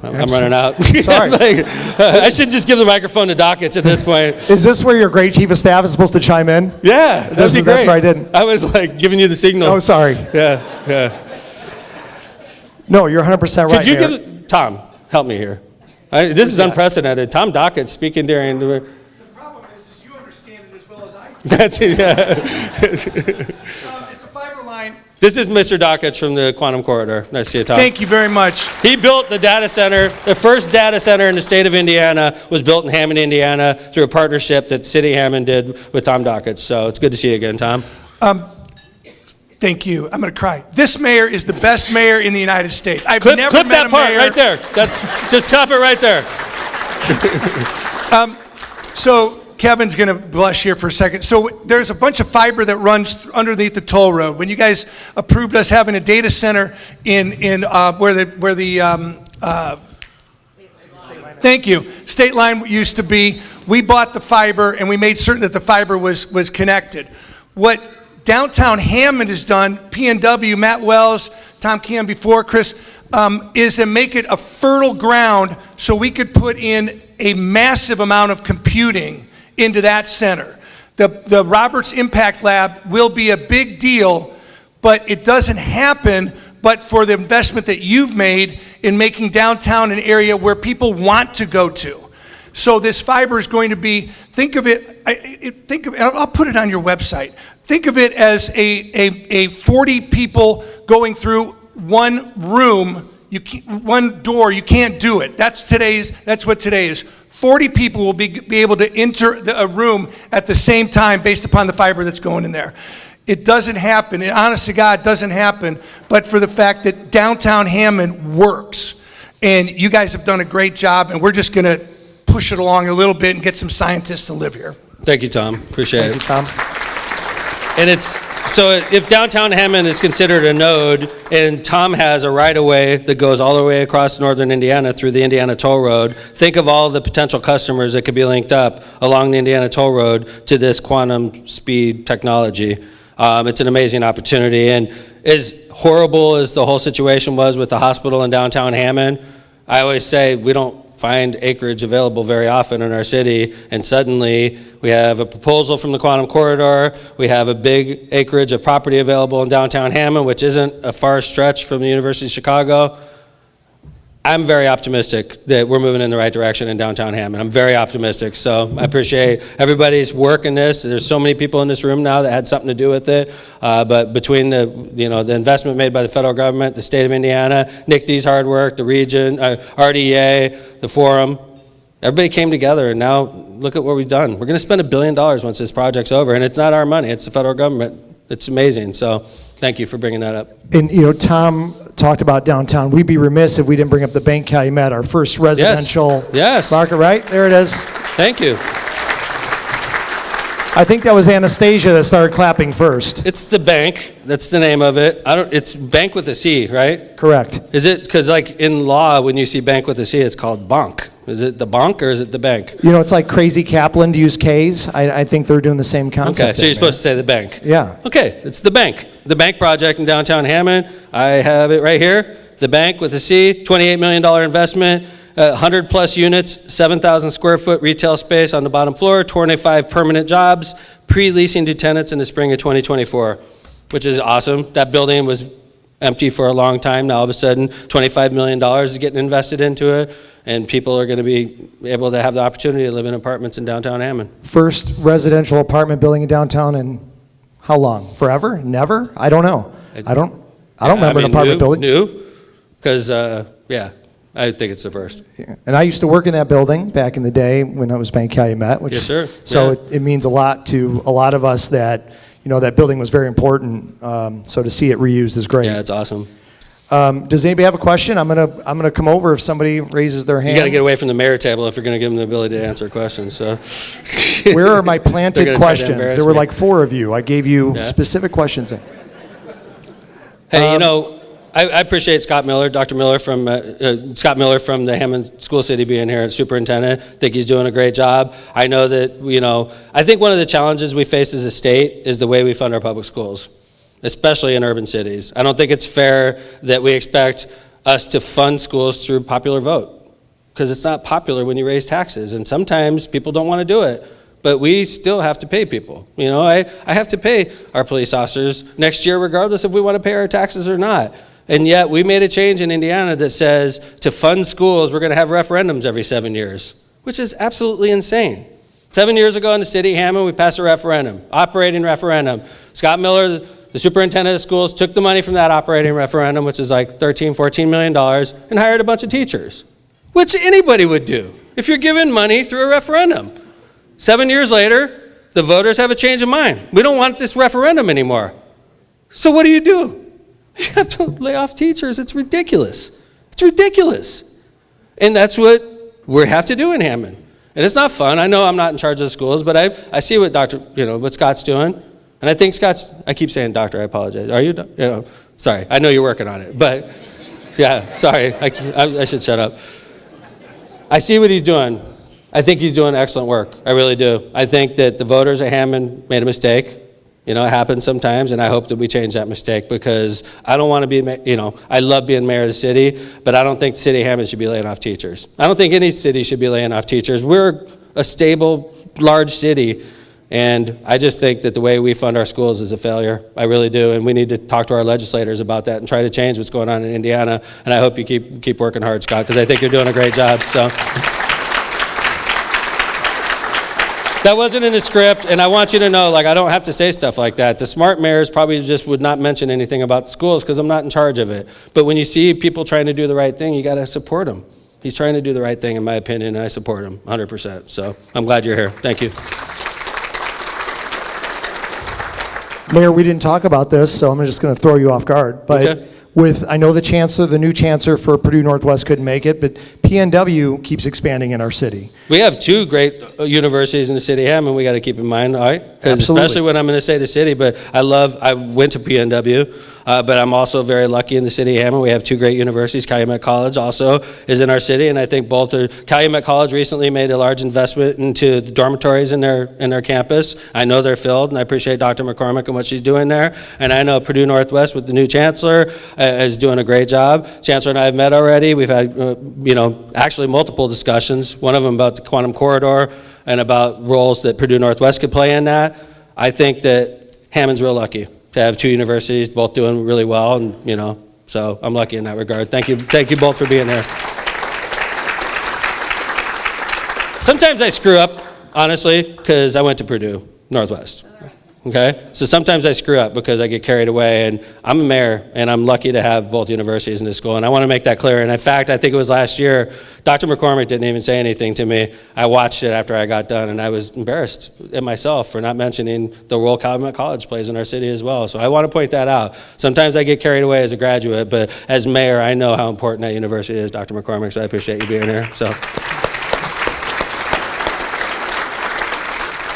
I'm running out. Sorry. I should just give the microphone to Dockett at this point. Is this where your great chief of staff is supposed to chime in? Yeah, that'd be great. That's where I didn't. I was giving you the signal. Oh, sorry. Yeah. No, you're 100% right, Could you Mayor. Tom, help me here. This is unprecedented. Tom Dockett speaking during the... You understand it as well as I do. That's it, yeah. It's a fiber line This is Mr. Dockich from the Quantum Corridor. Nice to see you, Tom. Thank you very much. He built the data center. The first data center in the state of Indiana was built in Hammond, Indiana, through a partnership that City Hammond did with Tom Dockich. So it's good to see you again, Tom. Thank you. I'm going to cry. This mayor is the best mayor in the United States. I've Clip never met that a part mayor. right there. Just stop it right there. So Kevin's going to blush here for a second. So there's a bunch of fiber that runs underneath the toll road. When you guys approved us having a data center in thank you, State Line used to be, we bought the fiber and we made certain that the fiber was connected. What downtown Hammond has done, P&W, Matt Wells, Tom Kean before, Chris, is to make it a fertile ground so we could put in a massive amount of computing into that center. The Roberts Impact Lab will be a big deal, but it doesn't happen but for the investment that you've made in making downtown an area where people want to go to. So this fiber is going to be, think of it, I'll put it on your website. Think of it as a 40 people going through one room, one door, you can't do it. That's what today is. 40 people will be able to enter a room at the same time based upon the fiber that's going in there. It doesn't happen. It, honest to God, doesn't happen, but for the fact that downtown Hammond works. And you guys have done a great job, and we're just going to push it along a little bit and get some scientists to live here. Thank you, Tom. Appreciate it. Tom. And so if downtown Hammond is considered a node, and Tom has a right-of-way that goes all the way across northern Indiana through the Indiana Toll Road, think of all the potential customers that could be linked up along the Indiana Toll Road to this quantum speed technology. It's an amazing opportunity. And as horrible as the whole situation was with the hospital in downtown Hammond, I always say we don't find acreage available very often in our city, and suddenly we have a proposal from the Quantum Corridor, we have a big acreage of property available in downtown Hammond, which isn't a far stretch from the University of Chicago. I'm very optimistic that we're moving in the right direction in downtown Hammond. I'm very optimistic, so I appreciate everybody's work in this. There's so many people in this room now that had something to do with it, but between the investment made by the federal government, the state of Indiana, Nick D's hard work, the region, RDA, the forum, everybody came together, and now look at what we've done. We're going to spend $1 billion once this project's over, and it's not our money, it's the federal government. It's amazing, so thank you for bringing that up. And, Tom talked about downtown. We'd be remiss if we didn't bring up the Bank Calumet, our first residential Yes. market, right? There it is. Thank you. I think that was Anastasia that started clapping first. It's the bank. That's the name of it. It's bank with a C, right? Correct. Is it, because like in law, when you see bank with a C, it's called bank. Is it the bank or is it the bank? It's like Crazy Kaplan to use K's. I think they're doing the same concept. Okay, so you're supposed to say the bank. Yeah. Okay, it's the bank. The bank project in downtown Hammond. I have it right here. The bank with a C, $28 million investment. 100 plus units, 7,000 square foot retail space on the bottom floor, 25 permanent jobs, pre-leasing to tenants in the spring of 2024, which is awesome. That building was empty for a long time. Now all of a sudden, $25 million is getting invested into it, and people are going to be able to have the opportunity to live in apartments in downtown Hammond. First residential apartment building in downtown in how long? Forever? Never? I don't know. I don't remember an apartment building. New, because, yeah. I think it's the first. Yeah. And I used to work in that building back in the day when I was Bank Calumet. Yes, sir. So yeah. it means a lot to a lot of us that, that building was very important. So to see it reused is great. Yeah, it's awesome. Does anybody have a question? I'm gonna come over if somebody raises their hand. You got to get away from the mayor table if you're going to give them the ability to answer questions. So, where are my planted questions? There were me. like 4 of you. I gave you specific questions. Hey, I appreciate Scott Miller, Dr. Miller Scott Miller from the Hammond School City being here as superintendent. I think he's doing a great job. I know that, I think one of the challenges we face as a state is the way we fund our public schools, especially in urban cities. I don't think it's fair that we expect us to fund schools through popular vote, because it's not popular when you raise taxes, and sometimes people don't want to do it. But we still have to pay people. I have to pay our police officers next year regardless if we want to pay our taxes or not. And yet we made a change in Indiana that says to fund schools, we're going to have referendums every 7 years, which is absolutely insane. 7 years ago in the city of Hammond, we passed a referendum, operating referendum. Scott Miller, the superintendent of schools took the money from that operating referendum, which is like $13-14 million, and hired a bunch of teachers, which anybody would do if you're given money through a referendum. 7 years later, the voters have a change of mind. We don't want this referendum anymore. So what do? You have to lay off teachers. It's ridiculous. It's ridiculous. And that's what we have to do in Hammond. And it's not fun. I know I'm not in charge of the schools, but I see what what Scott's doing. And I think I keep saying doctor, I apologize. Are you, sorry, I know you're working on it. But, yeah, sorry, I should shut up. I see what he's doing. I think he's doing excellent work. I really do. I think that the voters at Hammond made a mistake. It happens sometimes, and I hope that we change that mistake, because I don't want to be, I love being mayor of the city, but I don't think the city of Hammond should be laying off teachers. I don't think any city should be laying off teachers. We're a stable, large city, and I just think that the way we fund our schools is a failure. I really do, and we need to talk to our legislators about that and try to change what's going on in Indiana, and I hope you keep working hard, Scott, because I think you're doing a great job. So. That wasn't in the script, and I want you to know, I don't have to say stuff like that. The smart mayors probably just would not mention anything about the schools because I'm not in charge of it. But when you see people trying to do the right thing, you got to support them. He's trying to do the right thing, in my opinion, and I support him 100%. So I'm glad you're here. Thank you. Mayor, we didn't talk about this, so I'm just going to throw you off guard. But Okay. I know the new chancellor for Purdue Northwest couldn't make it, but PNW keeps expanding in our city. We have two great universities in the city of Hammond we got to keep in mind, all right? Because Absolutely. especially when I'm going to say the city, but I went to PNW, but I'm also very lucky in the city of Hammond. We have two great universities. Calumet College also is in our city, and I think both are. Calumet College recently made a large investment into the dormitories in their campus. I know they're filled, and I appreciate Dr. McCormick and what she's doing there. And I know Purdue Northwest with the new chancellor is doing a great job. Chancellor and I have met already. We've had, actually multiple discussions. One of them about the quantum corridor and about roles that Purdue Northwest could play in that. I think that Hammond's real lucky to have two universities both doing really well, and so I'm lucky in that regard. Thank you both for being there. Sometimes I screw up, honestly, because I went to Purdue Northwest. Okay? So sometimes I screw up because I get carried away, and I'm a mayor, and I'm lucky to have both universities in this school, and I want to make that clear. And in fact, I think it was last year, Dr. McCormick didn't even say anything to me. I watched it after I got done, and I was embarrassed at myself for not mentioning the role Calumet College plays in our city as well. So I want to point that out. Sometimes I get carried away as a graduate, but as mayor, I know how important that university is, Dr. McCormick, so I appreciate you being here. So.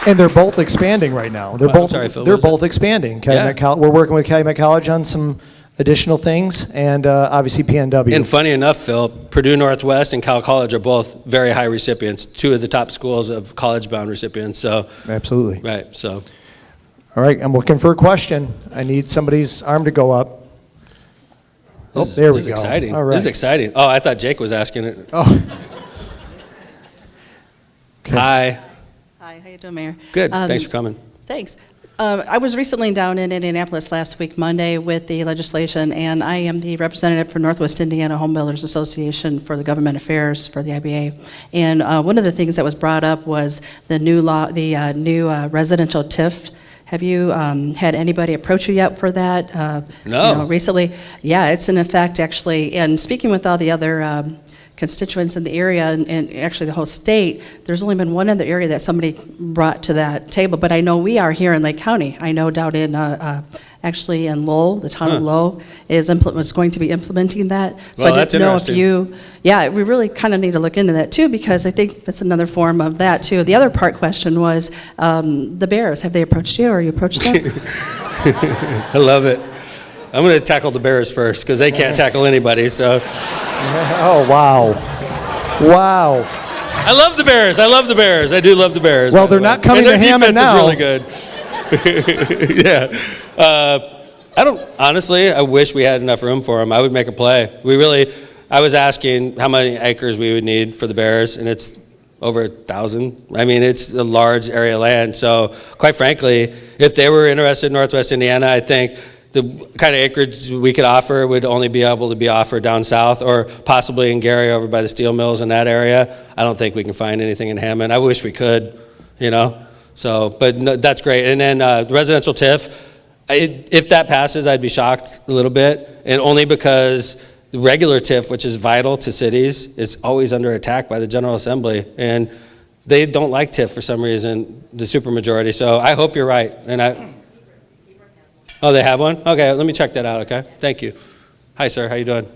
And they're both expanding right now. They're both sorry, Phil, they're what was that? both expanding. Calumet Yeah. We're working with Calumet College on some additional things, and obviously PNW. And funny enough, Phil, Purdue Northwest and Cal College are both very high recipients, two of the top schools of college-bound recipients. So, Absolutely. right, so. All right, I'm looking for a question. I need somebody's arm to go up. Oh, there we This is go. exciting. All right. This is exciting. Oh, I thought Jake was asking it. Oh. Okay. Hi. Hi, how you doing, Mayor? Good. Thanks for coming. Thanks. I was recently down in Indianapolis last week, Monday, with the legislation, and I am the representative for Northwest Indiana Home Builders Association for the Government Affairs for the IBA. And one of the things that was brought up was the new law, the new residential TIF. Have you had anybody approach you yet for that? No. Recently? Yeah, it's in effect, actually. And speaking with all the other constituents in the area and actually the whole state, there's only been one other area that somebody brought to that table, but I know we are here in Lake County. I know down in, actually in Lowell, the town of Lowell was going to be implementing that. So Well, I that's didn't know if interesting. we really kind of need to look into that too, because I think that's another form of that too. The other part question was the Bears. Have they approached you or you approached them? I love it. I'm going to tackle the Bears first because they can't tackle anybody. So Oh, wow. Wow. I love the Bears. I love the Bears. I do love the Bears. Well, by the they're way. not coming And their to Hammond defense now. is really good. Yeah. Honestly, I wish we had enough room for them. I would make a play. I was asking how many acres we would need for the Bears, and it's over 1,000. I mean, it's a large area of land. So quite frankly, if they were interested in Northwest Indiana, I think the kind of acreage we could offer would only be able to be offered down south or possibly in Gary over by the steel mills in that area. I don't think we can find anything in Hammond. I wish we could, So, but no, that's great. And then the residential TIF, If that passes, I'd be shocked a little bit, and only because the regular TIF, which is vital to cities, is always under attack by the General Assembly, and they don't like TIF for some reason, the supermajority. So I hope you're right. Oh, they have one? Okay, let me check that out. Okay, thank you. Hi, sir. How you doing?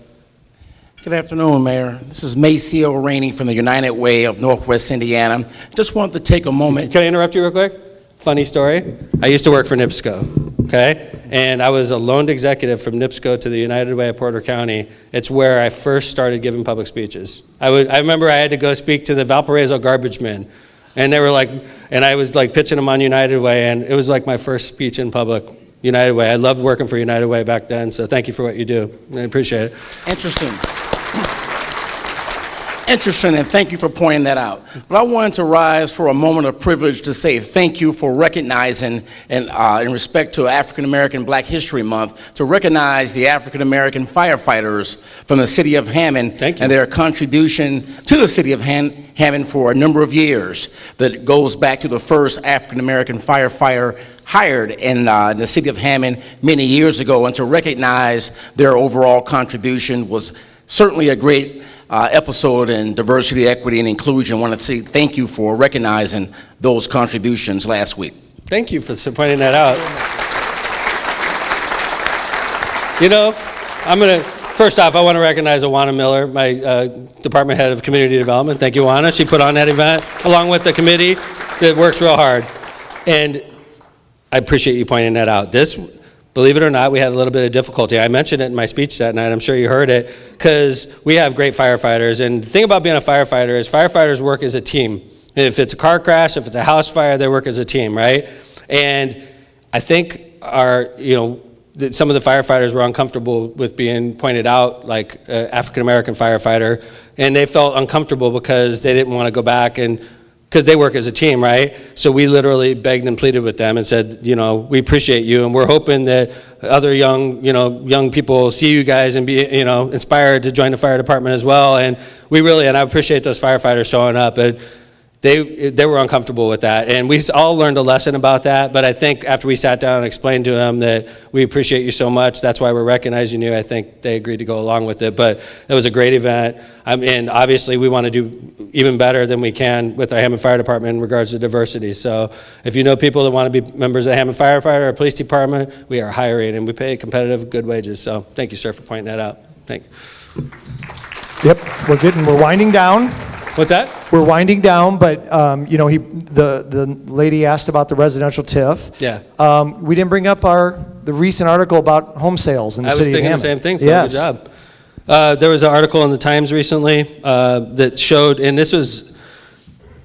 Good afternoon, Mayor. This is Maceo Rainey from the United Way of Northwest Indiana. Just wanted to take a moment. Can I interrupt you real quick? Funny story. I used to work for NIPSCO, okay? And I was a loaned executive from NIPSCO to the United Way of Porter County. It's where I first started giving public speeches. I remember I had to go speak to the Valparaiso garbage men. And they were like, and I was like pitching them on United Way, and it was like my first speech in public, United Way. I loved working for United Way back then, so thank you for what you do. I appreciate it. Interesting. Interesting, and thank you for pointing that out. But I wanted to rise for a moment of privilege to say thank you for recognizing, and in respect to African American Black History Month, to recognize the African American firefighters from the city of Hammond and their contribution to the city of Hammond for a number of years. That goes back to the first African American firefighter hired in the city of Hammond many years ago, and to recognize their overall contribution was certainly a great episode in diversity, equity, and inclusion. I want to say thank you for recognizing those contributions last week. Thank you for pointing that out. You know, first off, I want to recognize Awana Miller, my department head of community development. Thank you, Awana. She put on that event along with the committee that works real hard. And I appreciate you pointing that out. Believe it or not, we had a little bit of difficulty. I mentioned it in my speech that night. I'm sure you heard it, because we have great firefighters. And the thing about being a firefighter is firefighters work as a team. If it's a car crash, if it's a house fire, they work as a team, right? And I think some of the firefighters were uncomfortable with being pointed out like African American firefighter, and they felt uncomfortable because they didn't want to go back and because they work as a team, right? So we literally begged and pleaded with them and said, we appreciate you, and we're hoping that other young people see you guys and be, inspired to join the fire department as well. And I appreciate those firefighters showing up. But they were uncomfortable with that, and we all learned a lesson about that. But I think after we sat down and explained to them that we appreciate you so much, that's why we're recognizing you, I think they agreed to go along with it. But it was a great event, and obviously we want to do even better than we can with our Hammond Fire Department in regards to diversity. So if you know people that want to be members of the Hammond Firefighter or Police Department, we are hiring, and we pay competitive, good wages. So thank you, sir, for pointing that out. Thank you. Yep, we're winding down. What's that? We're winding down, but the lady asked about the residential TIF. Yeah. We didn't bring up the recent article about home sales in the city of Hammond. I was thinking the same thing. Yes. Good job. There was an article in the Times recently that showed, and this was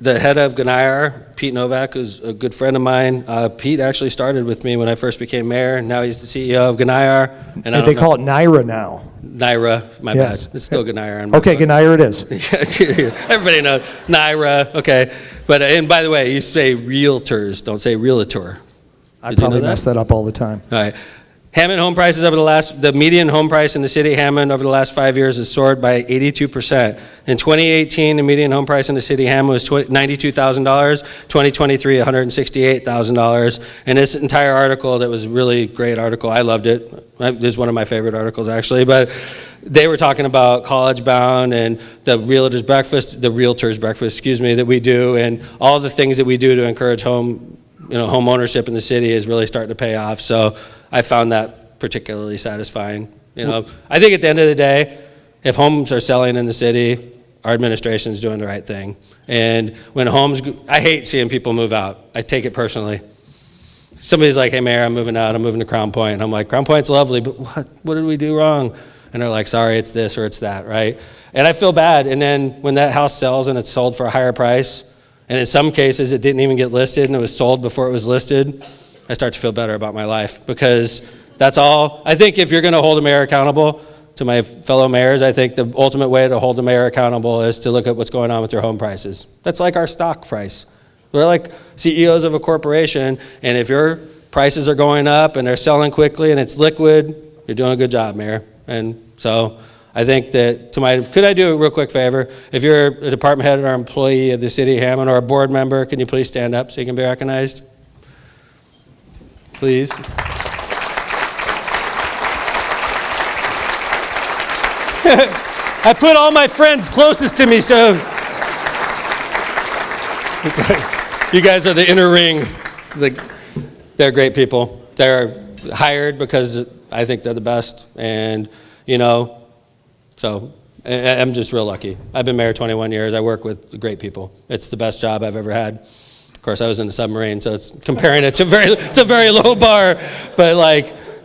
the head of Ganayar, Pete Novak, who's a good friend of mine. Pete actually started with me when I first became mayor. Now he's the CEO of Ganayar. And they call it NYRA now. NYRA, my bad. It's still Ganayar. Okay, Ganayar it is. Everybody knows. NYRA, okay. But, and by the way, you say realtors, don't say realtor. I probably mess that up all the time. All right. Hammond home prices the median home price in the city of Hammond over the last 5 years has soared by 82%. In 2018, the median home price in the city of Hammond was $92,000, 2023, $168,000. And this entire article, that was a really great article, I loved it. This is one of my favorite articles, actually. But they were talking about College Bound and the realtor's breakfast, that we do, and all the things that we do to encourage home ownership in the city is really starting to pay off. So I found that particularly satisfying. I think at the end of the day, if homes are selling in the city, our administration is doing the right thing. And when I hate seeing people move out. I take it personally. Somebody's like, hey, Mayor, I'm moving out. I'm moving to Crown Point. And I'm like, Crown Point's lovely, but what did we do wrong? And they're like, sorry, it's this or it's that, right? And I feel bad. And then when that house sells and it's sold for a higher price, and in some cases it didn't even get listed and it was sold before it was listed, I start to feel better about my life, because that's all. I think if you're going to hold a mayor accountable, to my fellow mayors, I think the ultimate way to hold the mayor accountable is to look at what's going on with your home prices. That's like our stock price. We're like CEOs of a corporation, and if your prices are going up and they're selling quickly and it's liquid, you're doing a good job, Mayor. And so I think that could I do a real quick favor? If you're a department head or employee of the city of Hammond or a board member, can you please stand up so you can be recognized? Please. I put all my friends closest to me, so it's like, you guys are the inner ring. It's like, they're great people. They're hired because I think they're the best, and so I'm just real lucky. I've been mayor 21 years. I work with great people. It's the best job I've ever had. Of course, I was in the submarine, so it's comparing it to it's a very low bar, but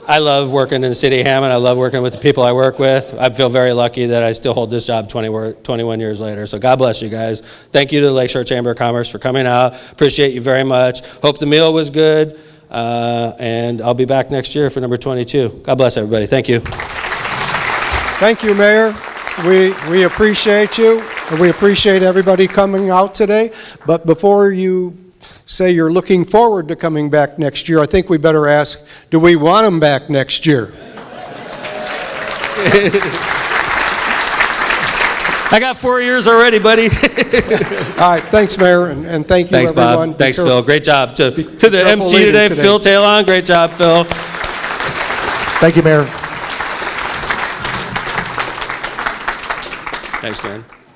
I love working in the city of Hammond. I love working with the people I work with. I feel very lucky that I still hold this job 21 years later. So God bless you guys. Thank you to the Lakeshore Chamber of Commerce for coming out. Appreciate you very much. Hope the meal was good. And I'll be back next year for number 22. God bless everybody. Thank you. Thank you, Mayor. We appreciate you, and we appreciate everybody coming out today. But before you say you're looking forward to coming back next year, I think we better ask, do we want them back next year? I got 4 years already, buddy. All right, thanks, Mayor, and thank you, Thanks, everyone. Bob. Thanks, Phil. Great job. To the careful MC leading today, today. Phil Talon. Great job, Phil. Thank you, Mayor. Thanks, man.